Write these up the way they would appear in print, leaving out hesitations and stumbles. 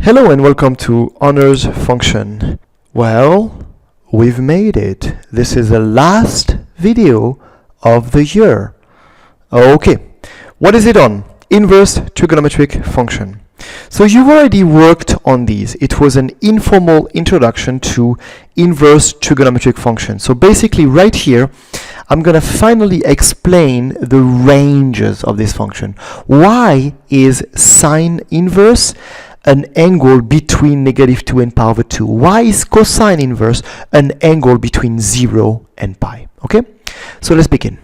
Hello and welcome to honors function. Well, we've made it. This is the last video of the year. Okay, what is it on? Inverse trigonometric function. So you've already worked on these. It was an informal introduction to inverse trigonometric function. So basically right here, I'm going to finally explain the ranges of this function. Why is sine inverse an angle between -2 and pi over 2? Why is cosine inverse an angle between 0 and pi? Okay, so let's begin.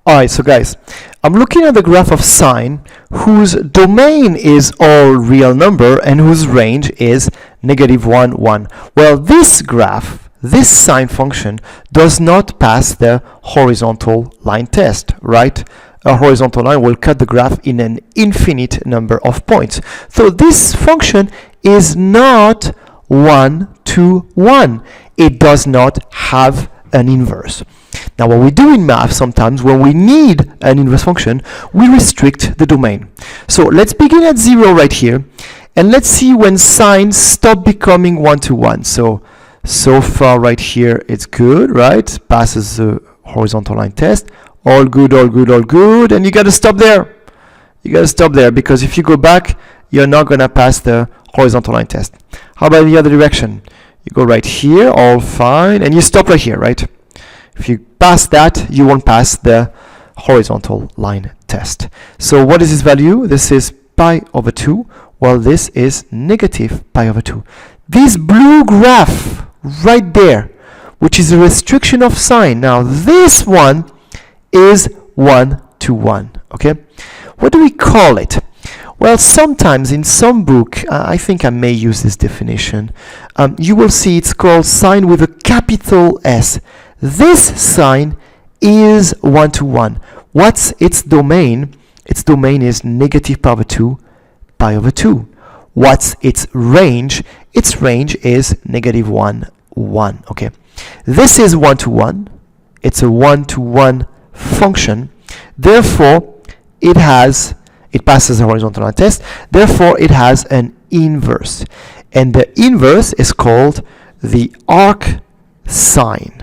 Alright, so guys, I'm looking at the graph of sine whose domain is all real number and whose range is -1, 1. Well, this graph, this sine function, does not pass the horizontal line test, right? A horizontal line will cut the graph in an infinite number of points. So this function is not 1 to 1. It does not have an inverse. Now what we do in math sometimes when we need an inverse function, we restrict the domain. So let's begin at 0 right here, and let's see when sine stop becoming 1 to 1. So far right here it's good, right? Passes the horizontal line test. All good, all good, all good, and you gotta stop there. You gotta stop there, because if you go back, you're not gonna pass the horizontal line test. How about the other direction? You go right here, all fine, and you stop right here, right? If you pass that, you won't pass the horizontal line test. So what is this value? This is pi over 2, while this is negative pi over 2. This blue graph right there, which is a restriction of sine. Now this one is 1 to 1, okay? What do we call it? Well, sometimes in some book, I think I may use this definition, you will see it's called sine with a capital S. This sine is 1 to 1. What's its domain? Its domain is negative pi over 2, pi over 2. What's its range? Its range is -1, 1, okay? This is 1 to 1. It's a 1 to 1 function, therefore it passes the horizontal line test, therefore it has an inverse, and the inverse is called the arc sine.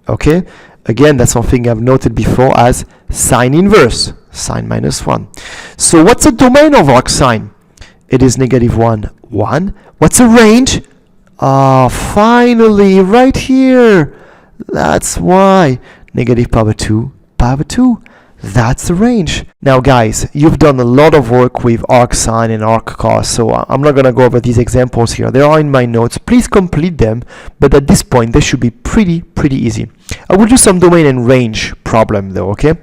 Okay, again, that's something I've noted before as sine inverse, sine minus 1. So what's the domain of arc sine? It is -1, 1. What's the range? Finally, right here. That's why negative pi over 2, pi over 2. That's the range. Now guys, you've done a lot of work with arc sine and arc cos, so I'm not going to go over these examples here. They are in my notes. Please complete them, but at this point they should be pretty easy. I will do some domain and range problem though, okay?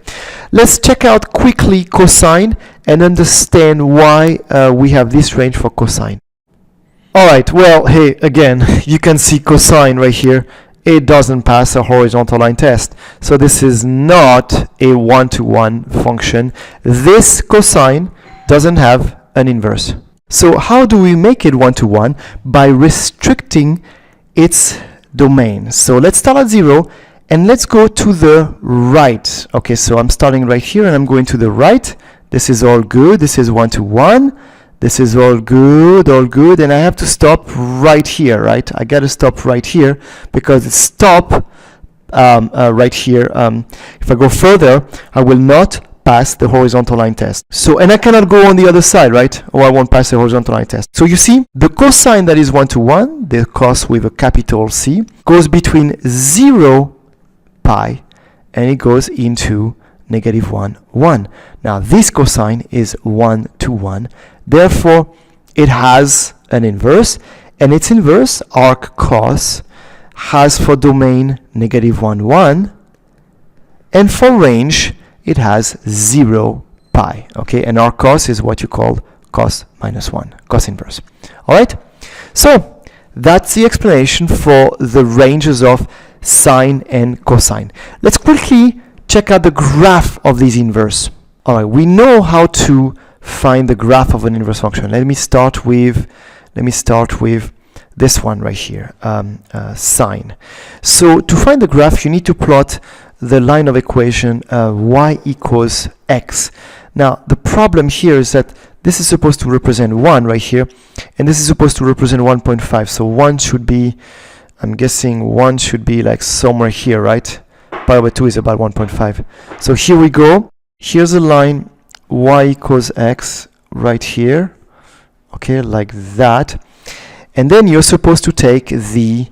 Let's check out quickly cosine and understand why we have this range for cosine. Alright, well, hey, again, you can see cosine right here. It doesn't pass a horizontal line test. So this is not a 1 to 1 function. This cosine doesn't have an inverse. So how do we make it 1 to 1? By restricting its domain. So let's start at 0 and let's go to the right. Okay, so I'm starting right here and I'm going to the right. This is all good. This is 1 to 1. This is all good, and I have to stop right here, right? I gotta stop right here because it's stop right here. If I go further, I will not pass the horizontal line test. So, and I cannot go on the other side, right? Or I won't pass the horizontal line test. So you see, the cosine that is 1 to 1, the cos with a capital C, goes between 0, pi, and it goes into -1, 1. Now this cosine is 1 to 1. Therefore, it has an inverse, and its inverse, arc cos, has for domain -1, 1, and for range, it has 0, pi. Okay, and arc cos is what you call cos minus 1, cos inverse. All right, so that's the explanation for the ranges of sine and cosine. Let's quickly check out the graph of these inverse. All right, we know how to find the graph of an inverse function. Let me start with this one right here, sine. So to find the graph, you need to plot the line of equation y equals x. Now the problem here is that this is supposed to represent 1 right here, and this is supposed to represent 1.5. So 1 should be, I'm guessing 1 should be like somewhere here, right? Pi over 2 is about 1.5. So here we go. Here's a line y equals x right here, okay, like that. And then you're supposed to take the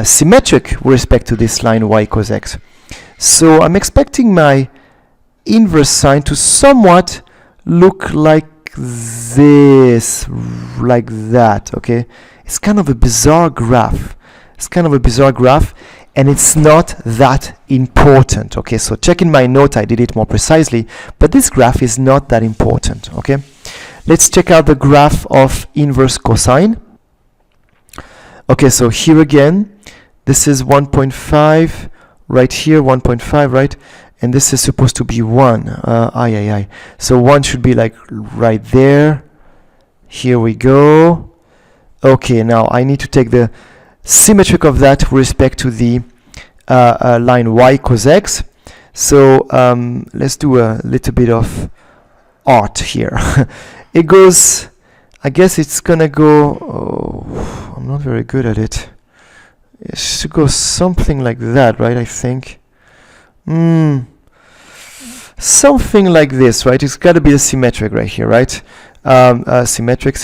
symmetric with respect to this line y equals x. So I'm expecting my inverse sign to somewhat look like this, like that, okay? It's kind of a bizarre graph. It's kind of a bizarre graph, and it's not that important, okay? So check in my note, I did it more precisely, but this graph is not that important, okay? Let's check out the graph of inverse cosine. Okay, so here again, this is 1.5, right here, 1.5, right? And this is supposed to be 1. So 1 should be like right there. Here we go. Okay, now I need to take the symmetric of that with respect to the line y equals x. So let's do a little bit of art here. It goes, I guess it's gonna go, oh, I'm not very good at it. It should go something like that, right? I think. Something like this, right? It's got to be the symmetric right here, right? Symmetric.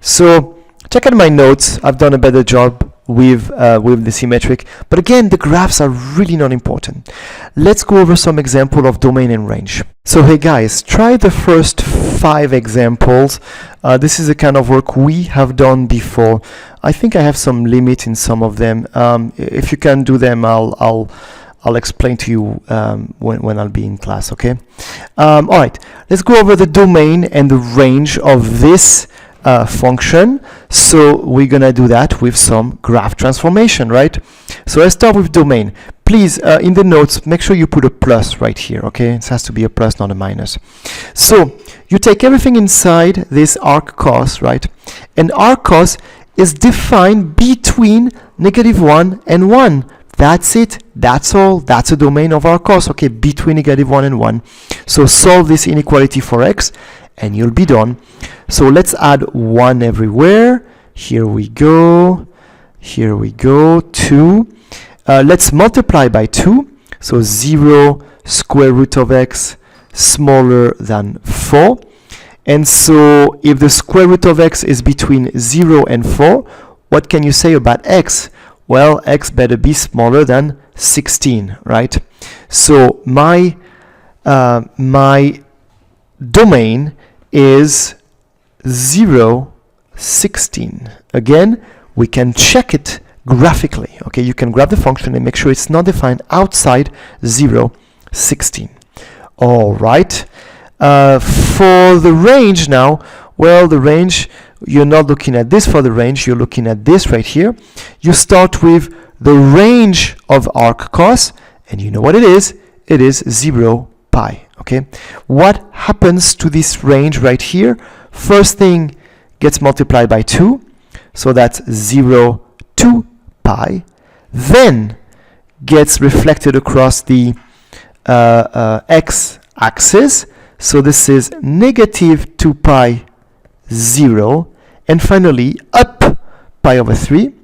So check out my notes. I've done a better job with the symmetric, but again, the graphs are really not important. Let's go over some example of domain and range. So hey guys, try the first 5 examples. This is the kind of work we have done before. I think I have some limit in some of them. If you can do them, I'll explain to you when I'll be in class, okay? All right, let's go over the domain and the range of this function. So we're gonna do that with some graph transformation, right? So let's start with domain. Please, in the notes, make sure you put a plus right here, okay? It has to be a plus, not a minus. So you take everything inside this arc cos, right? And arc cos is defined between -1 and 1. That's it. That's all. That's a domain of arc cos, okay, between -1 and 1. So solve this inequality for x, and you'll be done. So let's add 1 everywhere. Here we go. Here we go. 2. Let's multiply by 2. So 0 square root of x smaller than 4. And so if the square root of x is between 0 and 4, what can you say about x? Well, x better be smaller than 16, right? So my domain is 0, 16. Again, we can check it graphically. Okay, you can grab the function and make sure it's not defined outside 0, 16. All right. For the range now, well, the range, you're not looking at this for the range, you're looking at this right here. You start with the range of arc cos, and you know what it is 0, pi, okay? What happens to this range right here? First thing gets multiplied by 2, so that's 0, 2 pi, then gets reflected across the x-axis, so this is -2 pi 0, and finally up pi over 3,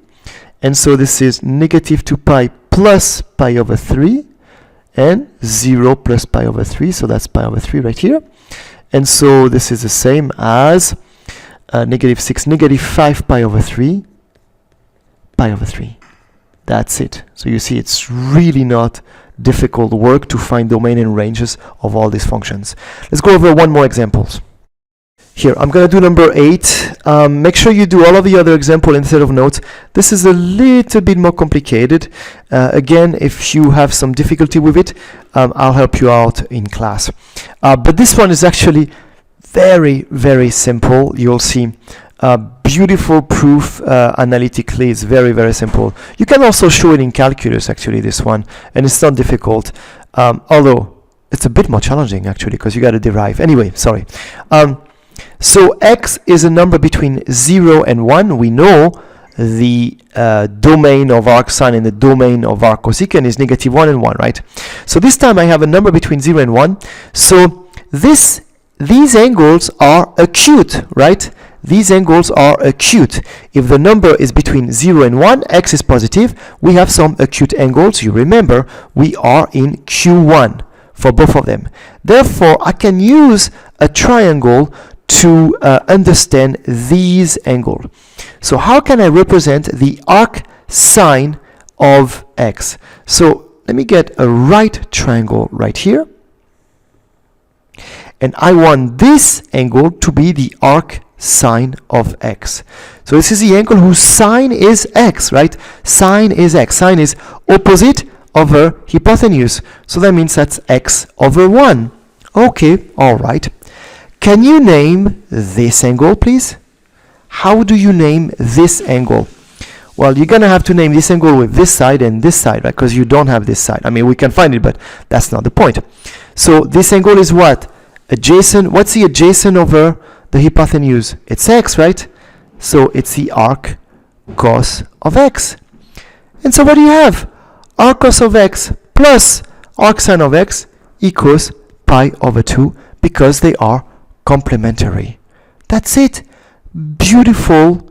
and so this is -2 pi plus pi over 3, and 0 plus pi over 3, so that's pi over 3 right here. And so this is the same as -6, -5 pi over 3, pi over 3. That's it. So you see, it's really not difficult work to find domain and ranges of all these functions. Let's go over one more examples. Here, I'm going to do number 8. Make sure you do all of the other example instead of notes. This is a little bit more complicated. Again, if you have some difficulty with it, I'll help you out in class. But this one is actually very, very simple. You'll see beautiful proof analytically. It's very, very simple. You can also show it in calculus, actually, this one. And it's not difficult. Although, it's a bit more challenging, actually, because you got to derive. Anyway, sorry. So x is a number between 0 and 1. We know the domain of arcsine and the domain of arccosecant is -1 and 1, right? So this time I have a number between 0 and 1. So this these angles are acute, right? These angles are acute. If the number is between 0 and 1, x is positive, we have some acute angles. You remember, we are in Q1 for both of them. Therefore, I can use a triangle to understand these angles. So how can I represent the arc sine of x? So let me get a right triangle right here. And I want this angle to be the arc sine of x. So this is the angle whose sine is x, right? Sine is x. Sine is opposite over hypotenuse. So that means that's x over 1. Okay, all right. Can you name this angle, please? How do you name this angle? Well, you're going to have to name this angle with this side and this side, right? Because you don't have this side. I mean, we can find it, but that's not the point. So this angle is what? Adjacent. What's the adjacent over the hypotenuse? It's x, right? So it's the arc cos of x. And so what do you have? Arc cos of x plus arc sine of x equals pi over 2 because they are complementary. That's it. Beautiful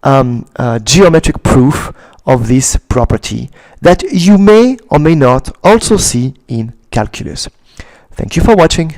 geometric proof of this property that you may or may not also see in calculus. Thank you for watching.